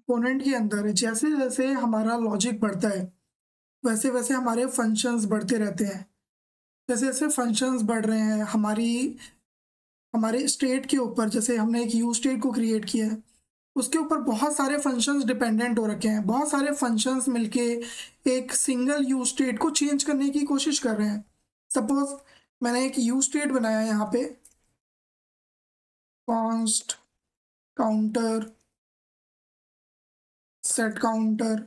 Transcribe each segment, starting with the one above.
Component के अंदर जैसे जैसे हमारा लॉजिक बढ़ता है वैसे वैसे हमारे फंक्शंस बढ़ते रहते हैं। जैसे जैसे फंक्शंस बढ़ रहे हैं हमारे स्टेट के ऊपर, जैसे हमने एक यू स्टेट को क्रिएट किया है, उसके ऊपर बहुत सारे फंक्शंस डिपेंडेंट हो रखे हैं। बहुत सारे फंक्शंस मिलके एक सिंगल यू स्टेट को चेंज करने की कोशिश कर रहे हैं। सपोज मैंने एक यू स्टेट बनाया है यहाँ पे, कॉन्स्ट काउंटर, सेट काउंटर,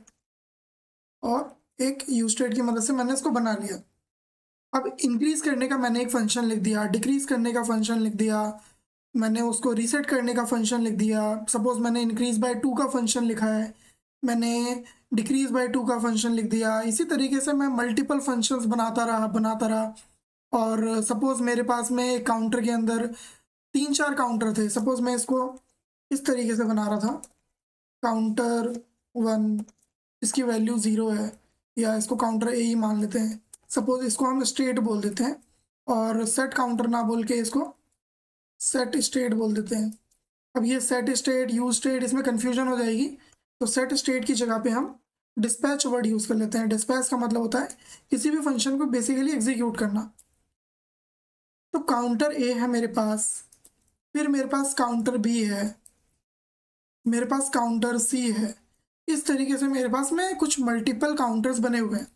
और एक यू स्टेट की मदद से मैंने इसको बना लिया। अब इंक्रीज करने का मैंने एक फंक्शन लिख दिया, डिक्रीज करने का फंक्शन लिख दिया, मैंने उसको रीसेट करने का फंक्शन लिख दिया। सपोज मैंने इंक्रीज बाय 2 का फंक्शन लिखा है, मैंने डिक्रीज बाय 2 का फंक्शन लिख दिया। इसी तरीके से मैं मल्टीपल फंक्शंस बनाता रहा। और सपोज मेरे पास में एक काउंटर के अंदर 3-4 काउंटर थे। सपोज मैं इसको इस तरीके से बना रहा था, काउंटर 1, इसकी वैल्यू 0 है, या इसको काउंटर ए ही मान लेते हैं। सपोज इसको हम स्टेट बोल देते हैं, और सेट काउंटर ना बोल के इसको सेट स्टेट बोल देते हैं। अब ये सेट स्टेट यू स्टेट इसमें कन्फ्यूजन हो जाएगी, तो सेट स्टेट की जगह पे हम डिस्पैच वर्ड यूज़ कर लेते हैं। डिस्पैच का मतलब होता है किसी भी फंक्शन को बेसिकली एग्जीक्यूट करना। तो काउंटर ए है मेरे पास, फिर मेरे पास काउंटर बी है, मेरे पास काउंटर सी है। इस तरीके से मेरे पास में कुछ मल्टीपल काउंटर्स बने हुए हैं।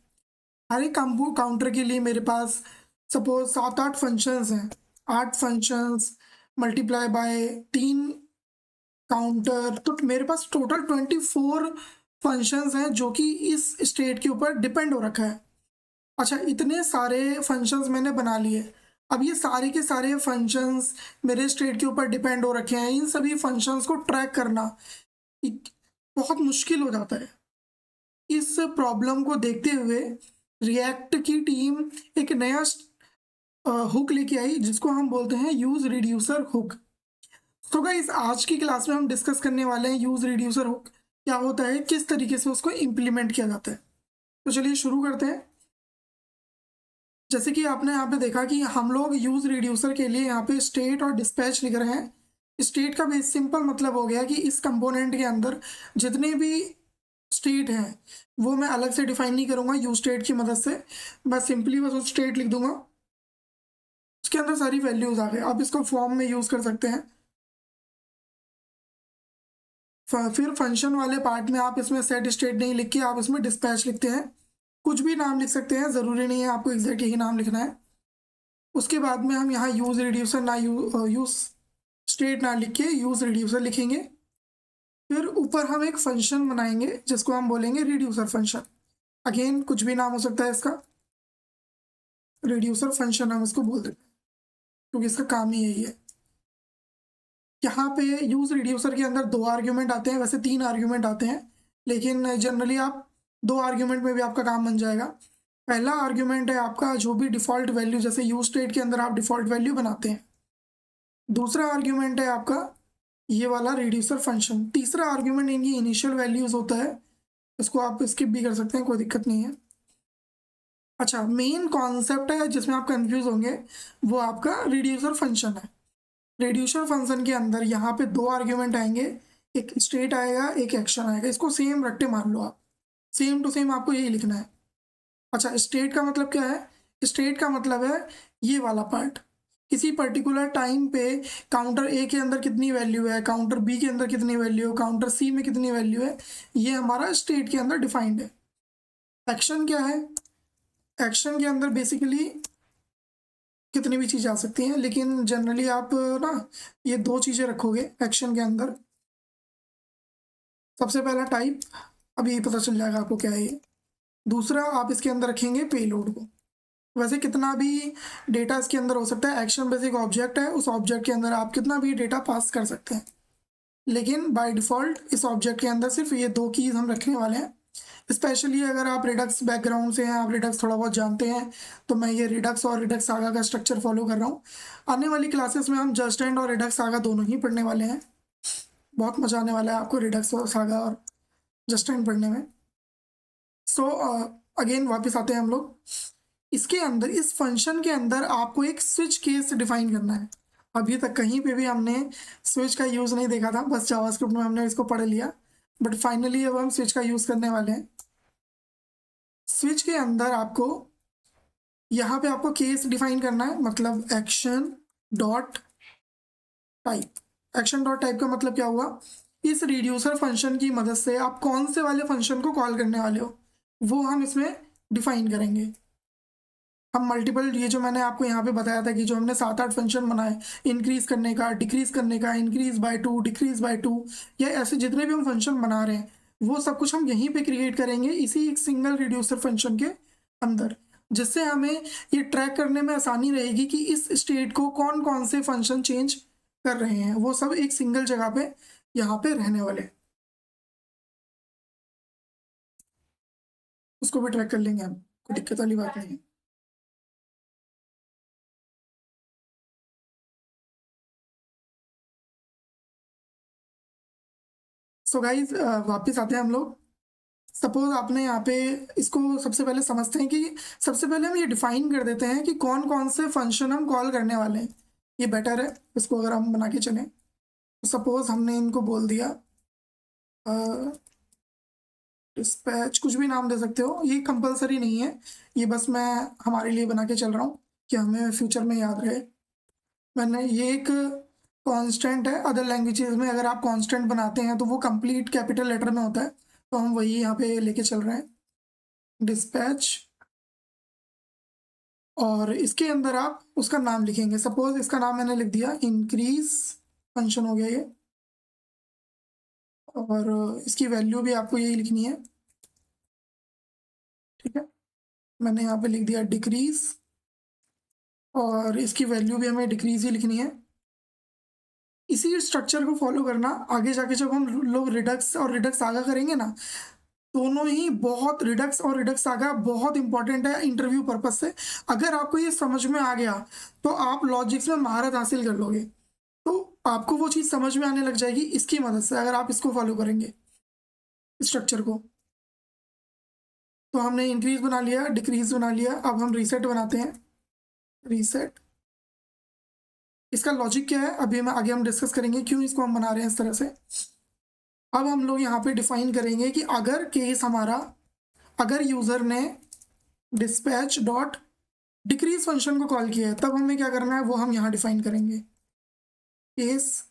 हर एक काउंटर के लिए मेरे पास सपोज 7-8 फंक्शंस हैं। 8 फंक्शंस मल्टीप्लाई बाय 3 काउंटर, तो मेरे पास टोटल 24 फंक्शंस हैं जो कि इस स्टेट के ऊपर डिपेंड हो रखा है। अच्छा, इतने सारे फंक्शंस मैंने बना लिए। अब ये सारे के सारे फंक्शंस मेरे स्टेट के ऊपर डिपेंड हो रखे हैं। इन सभी फंक्शंस को ट्रैक करना बहुत मुश्किल हो जाता है। इस प्रॉब्लम को देखते हुए रिएक्ट की टीम एक नया हुक लेके आई, जिसको हम बोलते हैं यूज रिड्यूसर हुक। तो गाइस, आज की क्लास में हम डिस्कस करने वाले हैं यूज रिड्यूसर हुक क्या होता है, किस तरीके से उसको इम्प्लीमेंट किया जाता है। तो चलिए शुरू करते हैं। जैसे कि आपने यहाँ पे देखा कि हम लोग यूज रिड्यूसर के लिए यहाँ पे स्टेट और डिस्पैच लिख रहे हैं। स्टेट का बेस सिंपल मतलब हो गया कि इस कंपोनेंट के अंदर जितने भी स्टेट हैं वो मैं अलग से डिफाइन नहीं करूँगा यू स्टेट की मदद से। मैं सिंपली बस उस स्टेट लिख दूंगा, उसके अंदर सारी वैल्यूज आ गए। आप इसको फॉर्म में यूज़ कर सकते हैं। फिर फंक्शन वाले पार्ट में आप इसमें सेट स्टेट नहीं लिख के आप इसमें डिस्पैच लिखते हैं। कुछ भी नाम लिख सकते हैं, ज़रूरी नहीं है आपको एग्जैक्ट यही नाम लिखना है। उसके बाद में हम यहाँ यूज़ रिड्यूसर ना यूज़ स्टेट ना लिख के यूज़ रिड्यूसर लिखेंगे। फिर ऊपर हम एक फंक्शन बनाएंगे जिसको हम बोलेंगे रिड्यूसर फंक्शन। अगेन कुछ भी नाम हो सकता है इसका, रिड्यूसर फंक्शन हम इसको बोल देते हैं क्योंकि इसका काम ही यही है। यहाँ पे यूज़ रिड्यूसर के अंदर 2 आर्ग्यूमेंट आते हैं, वैसे 3 आर्ग्यूमेंट आते हैं, लेकिन जनरली आप 2 आर्ग्यूमेंट में भी आपका काम बन जाएगा। पहला आर्ग्यूमेंट है आपका जो भी डिफ़ॉल्ट वैल्यू, जैसे यूज स्टेट के अंदर आप डिफ़ॉल्ट वैल्यू बनाते हैं। दूसरा आर्ग्यूमेंट है आपका ये वाला रिड्यूसर फंक्शन। तीसरा आर्ग्यूमेंट इनकी इनिशियल वैल्यूज़ होता है, इसको आप स्किप भी कर सकते हैं, कोई दिक्कत नहीं है। अच्छा, मेन कॉन्सेप्ट है जिसमें आप कंफ्यूज होंगे, वो आपका रिड्यूसर फंक्शन है। रिड्यूसर फंक्शन के अंदर यहाँ पे 2 आर्ग्यूमेंट आएंगे, एक स्टेट आएगा, एक एक्शन आएगा। इसको सेम रट्टे मार लो आप, सेम टू सेम आपको यही लिखना है। अच्छा, स्टेट का मतलब क्या है? स्टेट का मतलब है ये वाला पार्ट, किसी पर्टिकुलर टाइम पे काउंटर ए के अंदर कितनी वैल्यू है, काउंटर बी के अंदर कितनी वैल्यू है, काउंटर सी में कितनी वैल्यू है, ये हमारा स्टेट के अंदर डिफाइंड है। एक्शन क्या है? एक्शन के अंदर बेसिकली कितनी भी चीज़ आ सकती हैं, लेकिन जनरली आप ना ये 2 चीज़ें रखोगे एक्शन के अंदर। सबसे पहला टाइप, अभी पता चल जाएगा आपको क्या है ये। दूसरा आप इसके अंदर रखेंगे पेलोड को। वैसे कितना भी डेटा इसके अंदर हो सकता है, एक्शन बेसिक ऑब्जेक्ट है, उस ऑब्जेक्ट के अंदर आप कितना भी डेटा पास कर सकते हैं, लेकिन बाय डिफ़ॉल्ट इस ऑब्जेक्ट के अंदर सिर्फ ये 2 कीज़ हम रखने वाले हैं। स्पेशली अगर आप रिडक्स बैकग्राउंड से हैं, आप रिडक्स थोड़ा बहुत जानते हैं, तो मैं ये रिडक्स और रिडक्स सागा का स्ट्रक्चर फॉलो कर रहा हूँ। आने वाली क्लासेस में हम जस्ट एंड और रिडक्स सागा दोनों ही पढ़ने वाले हैं। बहुत मज़ा आने वाला है आपको रिडक्स और सागा और जस्ट एंड पढ़ने में। सो अगेन वापस आते हैं हम लोग। इसके अंदर, इस फंक्शन के अंदर आपको एक स्विच केस डिफाइन करना है। अभी तक कहीं पे भी हमने स्विच का यूज़ नहीं देखा था, बस जावास्क्रिप्ट में हमने इसको पढ़ लिया। बट फाइनली अब हम स्विच का यूज़ करने वाले हैं। स्विच के अंदर आपको यहाँ पे आपको केस डिफाइन करना है, मतलब action dot type. Action dot type का मतलब क्या हुआ, इस रिड्यूसर फंक्शन की मदद से आप कौन से वाले फंक्शन को कॉल करने वाले हो वो हम इसमें डिफाइन करेंगे। हम मल्टीपल, ये जो मैंने आपको यहाँ पे बताया था कि जो हमने 7-8 फंक्शन बनाए, इंक्रीज करने का, डिक्रीज करने का, इंक्रीज बाय 2, डिक्रीज बाय 2, या ऐसे जितने भी हम फंक्शन बना रहे हैं वो सब कुछ हम यहीं पे क्रिएट करेंगे इसी एक सिंगल रिड्यूसर फंक्शन के अंदर, जिससे हमें ये ट्रैक करने में आसानी रहेगी कि इस स्टेट को कौन कौन से फंक्शन चेंज कर रहे हैं, वो सब एक सिंगल जगह पे यहाँ पे रहने वाले, उसको भी ट्रैक कर लेंगे हम, कोई दिक्कत वाली बात नहीं है। सो गाइज वापस आते हैं हम लोग। सपोज आपने यहाँ पे इसको सबसे पहले समझते हैं कि सबसे पहले हम ये डिफाइन कर देते हैं कि कौन कौन से फंक्शन हम कॉल करने वाले हैं, ये बेटर है इसको अगर हम बना के चलें। तो सपोज हमने इनको बोल दिया डिस्पैच, कुछ भी नाम दे सकते हो, ये कंपलसरी नहीं है, ये बस मैं हमारे लिए बना के चल रहा हूँ कि हमें फ्यूचर में याद रहे। मैंने ये एक कांस्टेंट है, अदर लैंग्वेजेस में अगर आप कांस्टेंट बनाते हैं तो वो कंप्लीट कैपिटल लेटर में होता है, तो हम वही यहाँ पे लेके चल रहे हैं डिस्पैच, और इसके अंदर आप उसका नाम लिखेंगे। सपोज इसका नाम मैंने लिख दिया इंक्रीज फंक्शन हो गया ये, और इसकी वैल्यू भी आपको यही लिखनी है, ठीक है। मैंने यहाँ पे लिख दिया डिक्रीज, और इसकी वैल्यू भी हमें डिक्रीज ही लिखनी है। इसी स्ट्रक्चर को फॉलो करना आगे जाके जब हम लोग रिडक्स और रिडक्स आगा करेंगे ना, दोनों ही बहुत, रिडक्स और रिडक्स आगा बहुत इंपॉर्टेंट है इंटरव्यू पर्पज से। अगर आपको ये समझ में आ गया तो आप लॉजिक्स में महारत हासिल कर लोगे, तो आपको वो चीज़ समझ में आने लग जाएगी इसकी मदद से, अगर आप इसको फॉलो करेंगे स्ट्रक्चर को। तो हमने इंक्रीज बना लिया, डिक्रीज बना लिया, अब हम रीसेट बनाते हैं। रीसेट, इसका लॉजिक क्या है अभी मैं आगे हम डिस्कस करेंगे क्यों इसको हम बना रहे हैं इस तरह से। अब हम लोग यहाँ पे डिफाइन करेंगे कि अगर केस हमारा, अगर यूजर ने डिस्पैच डॉट डिक्रीज फंक्शन को कॉल किया है तब हमें क्या करना है वो हम यहाँ डिफाइन करेंगे। केस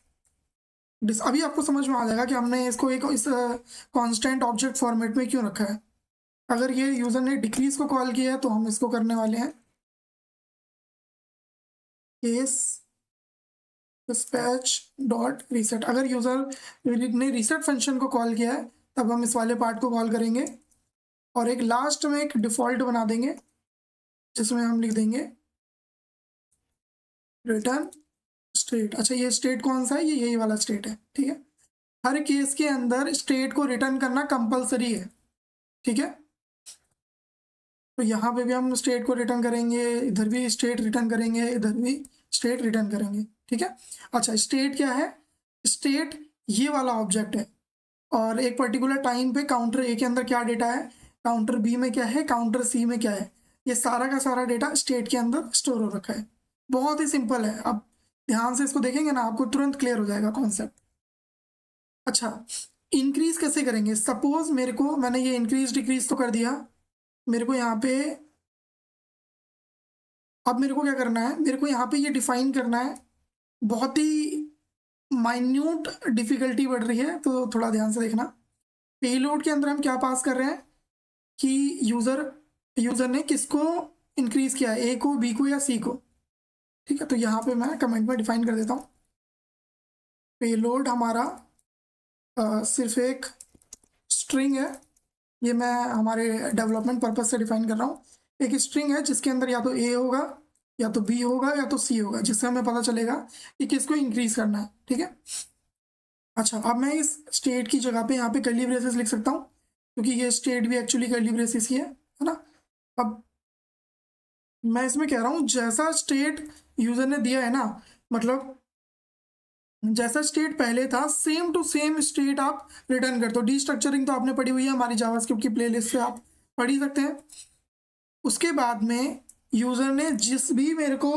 अभी आपको समझ में आ जाएगा कि हमने इसको एक इस कांस्टेंट ऑब्जेक्ट फॉर्मेट में क्यों रखा है। अगर ये यूजर ने डिक्रीज को कॉल किया है तो हम इसको करने वाले हैं केस डिस्पैच डॉट रीसेट। अगर यूजर ने रीसेट फंक्शन को कॉल किया है तब हम इस वाले पार्ट को कॉल करेंगे, और एक लास्ट में एक डिफॉल्ट बना देंगे जिसमें हम लिख देंगे रिटर्न स्टेट। अच्छा, ये स्टेट कौन सा है, ये यही वाला स्टेट है, ठीक है। हर केस के अंदर स्टेट को रिटर्न करना कंपलसरी है, ठीक है। तो यहाँ पे भी हम स्टेट को रिटर्न करेंगे, इधर भी स्टेट रिटर्न करेंगे, इधर भी स्टेट रिटर्न करेंगे, ठीक है। अच्छा, स्टेट क्या है, स्टेट ये वाला ऑब्जेक्ट है, और एक पर्टिकुलर टाइम पे काउंटर ए के अंदर क्या डेटा है, काउंटर बी में क्या है, काउंटर सी में क्या है, ये सारा का सारा डेटा स्टेट के अंदर स्टोर हो रखा है। बहुत ही सिंपल है, अब ध्यान से इसको देखेंगे ना आपको तुरंत क्लियर हो जाएगा कॉन्सेप्ट। अच्छा, इंक्रीज कैसे करेंगे, सपोज मेरे को, मैंने ये इंक्रीज डिक्रीज तो कर दिया, मेरे को यहाँ पे, अब मेरे को क्या करना है, मेरे को यहाँ पे ये डिफाइन करना है, बहुत ही माइन्यूट डिफिकल्टी बढ़ रही है तो थोड़ा ध्यान से देखना। पेलोड के अंदर हम क्या पास कर रहे हैं कि यूजर ने किसको इंक्रीज किया है, ए को, बी को या सी को, ठीक है। तो यहाँ पे मैं कमेंट में डिफाइन कर देता हूँ, पेलोड हमारा सिर्फ एक स्ट्रिंग है, ये मैं हमारे डेवलपमेंट पर्पज से डिफाइन कर रहा हूँ। एक स्ट्रिंग है जिसके अंदर या तो ए होगा या तो बी होगा या तो सी होगा, जिससे हमें पता चलेगा कि किसको इंक्रीज करना है, ठीक है। अच्छा, अब मैं इस स्टेट की जगह पे यहाँ पे कर्ली ब्रेसेस लिख सकता हूँ, क्योंकि ये स्टेट भी एक्चुअली कर्ली ब्रेसेस ही है ना। अब मैं इसमें कह रहा हूँ जैसा स्टेट यूजर ने दिया है ना, मतलब जैसा स्टेट पहले था सेम टू सेम स्टेट आप रिटर्न कर दो। डीस्ट्रक्चरिंग तो आपने पढ़ी हुई है हमारी जावास्क्रिप्ट की प्लेलिस्ट से, आप पढ़ ही सकते हैं। उसके बाद में यूजर ने जिस भी मेरे को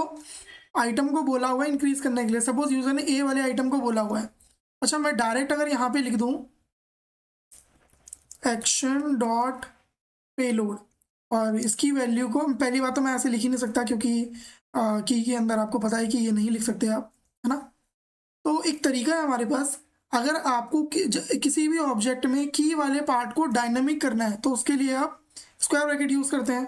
आइटम को बोला हुआ है इंक्रीज करने के लिए, सपोज यूजर ने ए वाले आइटम को बोला हुआ है, अच्छा मैं डायरेक्ट अगर यहाँ पे लिख दूँ एक्शन डॉट पेलोड, और इसकी वैल्यू को पहली बात तो मैं ऐसे लिख ही नहीं सकता क्योंकि की के अंदर आपको पता है कि ये नहीं लिख सकते आप, है ना। तो एक तरीका है हमारे पास, अगर आपको किसी भी ऑब्जेक्ट में की वाले पार्ट को डायनामिक करना है तो उसके लिए आप स्क्वायर ब्रैकेट यूज़ करते हैं।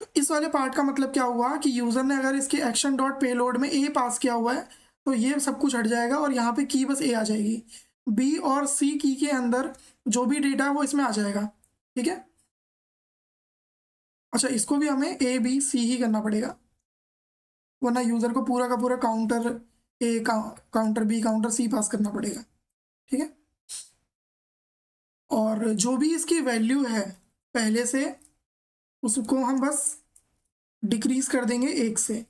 तो इस वाले पार्ट का मतलब क्या हुआ कि यूज़र ने अगर इसके एक्शन डॉट पेलोड में ए पास किया हुआ है तो ये सब कुछ हट जाएगा और यहाँ पे की बस ए आ जाएगी। बी और सी की के अंदर जो भी डेटा है वो इसमें आ जाएगा, ठीक है। अच्छा, इसको भी हमें ए बी सी ही करना पड़ेगा, वरना यूज़र को पूरा का पूरा काउंटर ए काउंटर बी काउंटर सी पास करना पड़ेगा, ठीक है। और जो भी इसकी वैल्यू है पहले से, उसको हम बस डिक्रीज कर देंगे 1 से।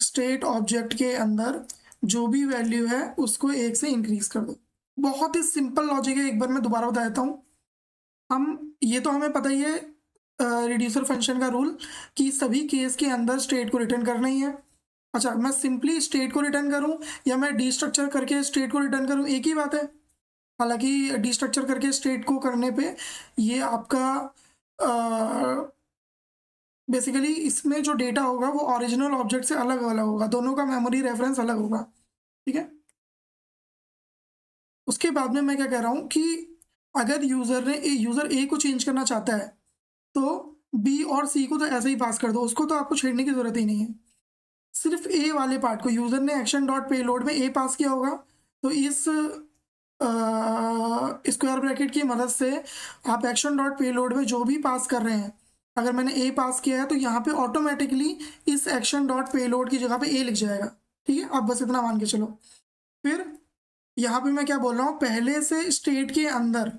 स्टेट ऑब्जेक्ट के अंदर जो भी वैल्यू है उसको 1 से इंक्रीज कर दो। बहुत ही सिंपल लॉजिक है, एक बार मैं दोबारा बता देता हूँ। ये तो हमें पता ही है रिड्यूसर फंक्शन का रूल कि सभी केस के अंदर स्टेट को रिटर्न करना ही है। अच्छा, मैं सिंपली स्टेट को रिटर्न करूं या मैं डिस्ट्रक्चर करके स्टेट को रिटर्न करूं, एक ही बात है। हालांकि डिस्ट्रक्चर करके स्टेट को करने पे ये आपका बेसिकली इसमें जो डेटा होगा वो ओरिजिनल ऑब्जेक्ट से अलग अलग होगा, दोनों का मेमोरी रेफरेंस अलग होगा, ठीक है। उसके बाद में मैं क्या कह रहा हूँ कि अगर यूज़र ए को चेंज करना चाहता है तो बी और सी को तो ऐसे ही पास कर दो, उसको तो आपको छेड़ने की ज़रूरत ही नहीं है। सिर्फ ए वाले पार्ट को यूज़र ने एक्शन डॉट पेलोड में ए पास किया होगा, तो इस स्क्वायर ब्रैकेट की मदद से आप एक्शन डॉट पेलोड में जो भी पास कर रहे हैं, अगर मैंने ए पास किया है तो यहाँ पे ऑटोमेटिकली इस एक्शन डॉट पेलोड की जगह पे ए लिख जाएगा, ठीक है। अब बस इतना मान के चलो। फिर यहाँ पे मैं क्या बोल रहा हूँ, पहले से स्टेट के अंदर,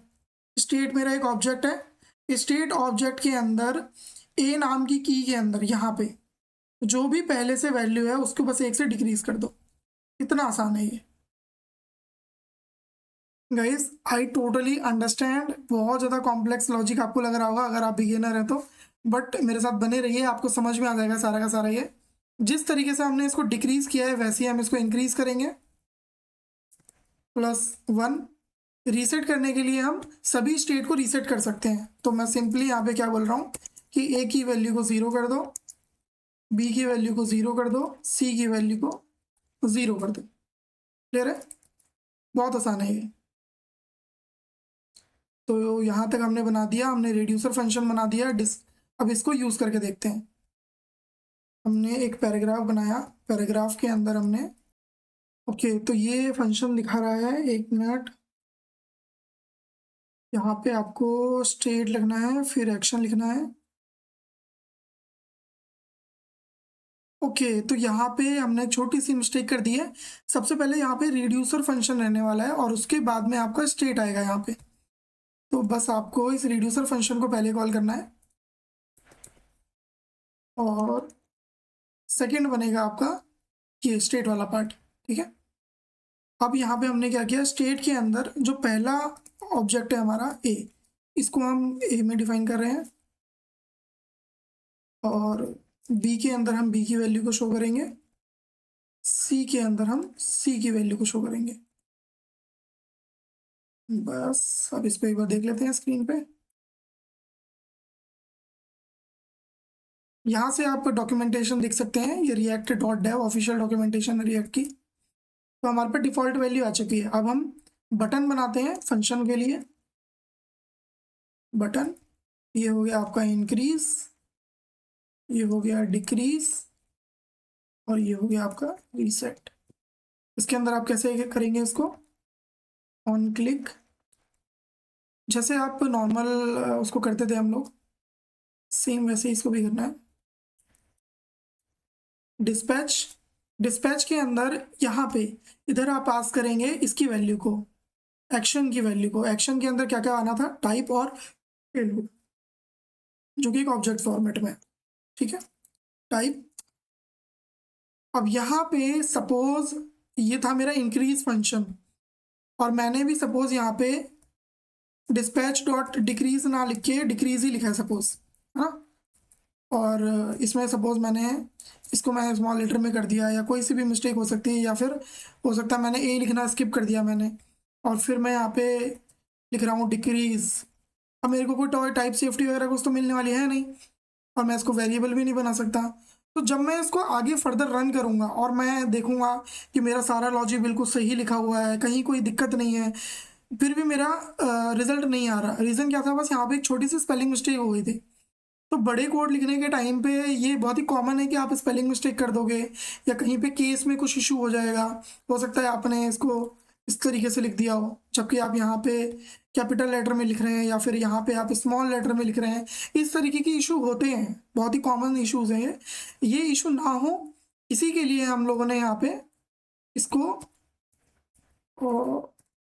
स्टेट मेरा एक ऑब्जेक्ट है, स्टेट ऑब्जेक्ट के अंदर ए नाम की के अंदर यहाँ पे जो भी पहले से वैल्यू है उसको बस 1 से डिक्रीज कर दो। इतना आसान है ये गाइस, आई टोटली अंडरस्टैंड। बहुत ज़्यादा कॉम्प्लेक्स लॉजिक आपको लग रहा होगा अगर आप बिगिनर हैं तो, बट मेरे साथ बने रहिए, आपको समझ में आ जाएगा सारा का सारा। ये जिस तरीके से हमने इसको डिक्रीज किया है वैसे ही हम इसको इंक्रीज करेंगे। +1 रीसेट करने के लिए हम सभी स्टेट को रीसेट कर सकते हैं, तो मैं सिंपली यहाँ पे क्या बोल रहा हूँ कि ए की वैल्यू को 0 कर दो, बी की वैल्यू को 0 कर दो, सी की वैल्यू को 0 कर दो। क्लियर है? बहुत आसान है ये। तो यहाँ तक हमने बना दिया, हमने रिड्यूसर फंक्शन बना दिया। अब इसको यूज़ करके देखते हैं। हमने एक पैराग्राफ बनाया, पैराग्राफ के अंदर हमने ओके, तो ये फंक्शन दिखा रहा है, 1 मिनट। यहाँ पे आपको स्टेट लिखना है, फिर एक्शन लिखना है। ओके, तो यहाँ पे हमने छोटी सी मिस्टेक कर दी है। सबसे पहले यहाँ पे रिड्यूसर फंक्शन रहने वाला है और उसके बाद में आपका स्टेट आएगा यहाँ पे। तो बस आपको इस रिड्यूसर फंक्शन को पहले कॉल करना है और सेकंड बनेगा आपका ये स्टेट वाला पार्ट, ठीक है। अब यहाँ पे हमने क्या किया, स्टेट के अंदर जो पहला ऑब्जेक्ट है हमारा ए, इसको हम ए में डिफाइन कर रहे हैं और बी के अंदर हम बी की वैल्यू को शो करेंगे, सी के अंदर हम सी की वैल्यू को शो करेंगे। बस अब इस पे एक बार देख लेते हैं स्क्रीन पे। यहाँ से आप डॉक्यूमेंटेशन देख सकते हैं, ये React dot dev official documentation React की। तो हमारे पे डिफ़ॉल्ट वैल्यू आ चुकी है। अब हम बटन बनाते हैं फंक्शन के लिए। बटन, ये हो गया आपका इंक्रीज, ये हो गया डिक्रीज और ये हो गया आपका रीसेट। इसके अंदर आप कैसे करेंगे इसको, ऑन क्लिक, जैसे आप नॉर्मल उसको करते थे हम लोग, सेम वैसे इसको भी करना है। डिस्पैच, डिस्पैच के अंदर यहाँ पे इधर आप पास करेंगे इसकी वैल्यू को, एक्शन की वैल्यू को। एक्शन के अंदर क्या क्या आना था, टाइप और पेलोड, जो कि एक ऑब्जेक्ट फॉर्मेट में, ठीक है। टाइप, अब यहाँ पे सपोज ये था मेरा इंक्रीज फंक्शन और मैंने भी सपोज यहाँ पे डिस्पैच डॉट डिक्रीज ना लिख के डिक्रीज ही लिखा है सपोज, है ना। और इसमें सपोज मैंने इसको मैं स्मॉल लेटर में कर दिया, या कोई सी भी मिस्टेक हो सकती है, या फिर हो सकता है मैंने ए लिखना स्किप कर दिया मैंने, और फिर मैं यहाँ पे लिख रहा हूँ डिक्रीज। अब मेरे को कोई टाइप सेफ्टी वगैरह कुछ तो मिलने वाली है नहीं, और मैं इसको वेरिएबल भी नहीं बना सकता। तो जब मैं इसको आगे फर्दर रन करूँगा और मैं देखूँगा कि मेरा सारा लॉजिक बिल्कुल सही लिखा हुआ है, कहीं कोई दिक्कत नहीं है, फिर भी मेरा रिजल्ट नहीं आ रहा, रीज़न क्या था, बस यहाँ पे एक छोटी सी स्पेलिंग मिस्टेक हो गई थी। तो बड़े कोड लिखने के टाइम पे ये बहुत ही कॉमन है कि आप स्पेलिंग मिस्टेक कर दोगे, या कहीं पे केस में कुछ इशू हो जाएगा। हो सकता है आपने इसको इस तरीके से लिख दिया हो, जबकि आप यहाँ पे कैपिटल लेटर में लिख रहे हैं, या फिर यहाँ पे आप स्मॉल लेटर में लिख रहे हैं। इस तरीके के इशू होते हैं, बहुत ही कॉमन इश्यूज हैं ये इशू ना हो इसी के लिए हम लोगों ने यहाँ पे इसको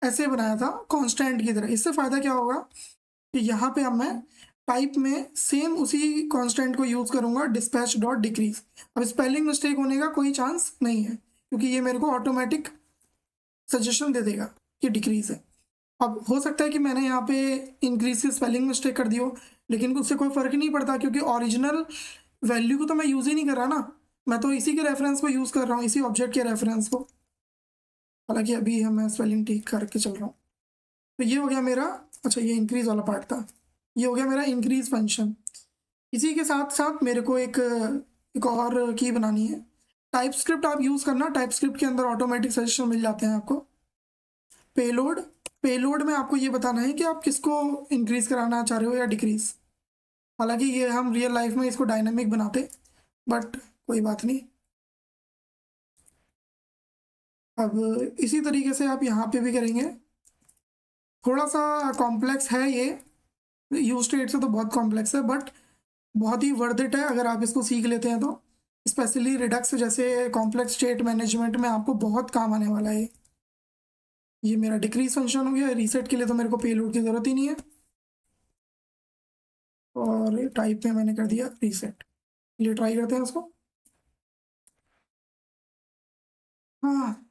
ऐसे बनाया था कांस्टेंट की तरह। इससे फ़ायदा क्या होगा कि यहाँ पे अब मैं टाइप में सेम उसी कांस्टेंट को यूज़ करूँगा, डिस्पैच डॉट डिक्रीज। अब स्पेलिंग मिस्टेक होने का कोई चांस नहीं है, क्योंकि ये मेरे को ऑटोमेटिक सजेशन दे देगा कि डिक्रीज है। अब हो सकता है कि मैंने यहाँ पे इंक्रीज की स्पेलिंग मिस्टेक कर दी हो, लेकिन उससे कोई फ़र्क नहीं पड़ता, क्योंकि ओरिजिनल वैल्यू को तो मैं यूज़ ही नहीं कर रहा ना, मैं तो इसी के रेफरेंस को यूज़ कर रहा हूँ, इसी ऑब्जेक्ट के रेफरेंस को। हालांकि अभी मैं स्पेलिंग ठीक करके चल रहा हूँ। तो ये हो गया मेरा, अच्छा ये इंक्रीज वाला पार्ट था, ये हो गया मेरा इंक्रीज फंक्शन। इसी के साथ साथ मेरे को एक और की बनानी है। टाइप स्क्रिप्ट आप यूज़ करना, टाइप स्क्रिप्ट के अंदर ऑटोमेटिक सजेशन मिल जाते हैं आपको। पेलोड, पेलोड में आपको ये बताना है कि आप किसको इंक्रीज कराना चाह रहे हो या डिक्रीज। हालांकि ये हम रियल लाइफ में इसको डायनामिक बनाते, बट कोई बात नहीं। अब इसी तरीके से आप यहाँ पे भी करेंगे। थोड़ा सा कॉम्प्लेक्स है ये, यूज स्टेट से तो बहुत कॉम्प्लेक्स है, बट बहुत ही वर्थ इट है अगर आप इसको सीख लेते हैं तो। स्पेशली रिडक्स जैसे कॉम्प्लेक्स स्टेट मैनेजमेंट में आपको बहुत काम आने वाला है। ये मेरा डिक्रीज फंक्शन हो गया। रीसेट के लिए तो मेरे को पेलोड की ज़रूरत ही नहीं है, और टाइप में मैंने कर दिया रीसेट। ये ट्राई करते हैं उसको। हाँ,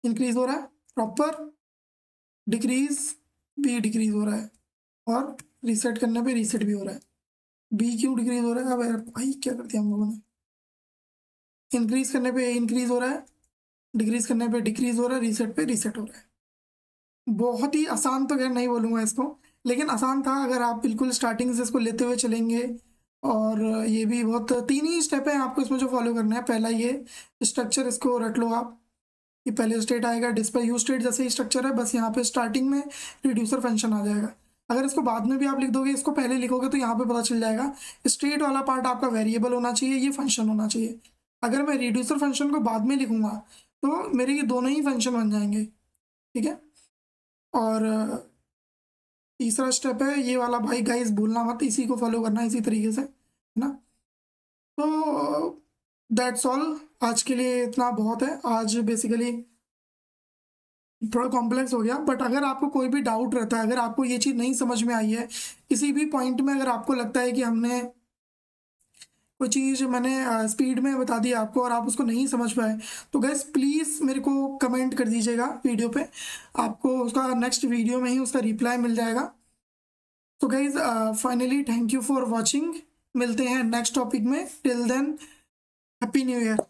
इंक्रीज हो रहा है प्रॉपर, डिक्रीज भी डिक्रीज हो रहा है, और रीसेट करने पे रीसेट भी हो रहा है। बी क्यों डिक्रीज हो रहा है? अब यार भाई क्या करते हैं हम लोगों ने, इंक्रीज करने पे इंक्रीज हो रहा है, डिक्रीज करने पे डिक्रीज हो रहा है, रीसेट पे रीसेट हो रहा है। बहुत ही आसान तो खैर नहीं बोलूँगा इसको, लेकिन आसान था अगर आप बिल्कुल स्टार्टिंग से इसको लेते हुए चलेंगे। और ये भी बहुत 3 ही स्टेप हैं आपको इसमें जो फॉलो करना है। पहला ये स्ट्रक्चर, इसको रट लो आप, ये पहले स्टेट आएगा, डिस्प्ले यू स्टेट जैसे ही स्ट्रक्चर है, बस यहाँ पे स्टार्टिंग में रिड्यूसर फंक्शन आ जाएगा। अगर इसको बाद में भी आप लिख दोगे, इसको पहले लिखोगे, तो यहाँ पे पता चल जाएगा स्टेट वाला पार्ट आपका वेरिएबल होना चाहिए, ये फंक्शन होना चाहिए। अगर मैं रिड्यूसर फंक्शन को बाद में लिखूंगा तो मेरे ये दोनों ही फंक्शन बन जाएंगे, ठीक है। और तीसरा स्टेप है ये वाला, भाई गाइस भूलना मत, इसी को फॉलो करना इसी तरीके से, है ना। तो दैट्स ऑल, आज के लिए इतना बहुत है। आज बेसिकली थोड़ा कॉम्प्लेक्स हो गया, बट अगर आपको कोई भी डाउट रहता है, अगर आपको ये चीज़ नहीं समझ में आई है, किसी भी पॉइंट में अगर आपको लगता है कि हमने कोई चीज़ मैंने स्पीड में बता दी आपको और आप उसको नहीं समझ पाए, तो गैस प्लीज़ मेरे को कमेंट कर दीजिएगा वीडियो पे, आपको उसका नेक्स्ट वीडियो में ही उसका रिप्लाई मिल जाएगा। तो guys finally thank you for watching, मिलते हैं नेक्स्ट टॉपिक में। Till than happy new year.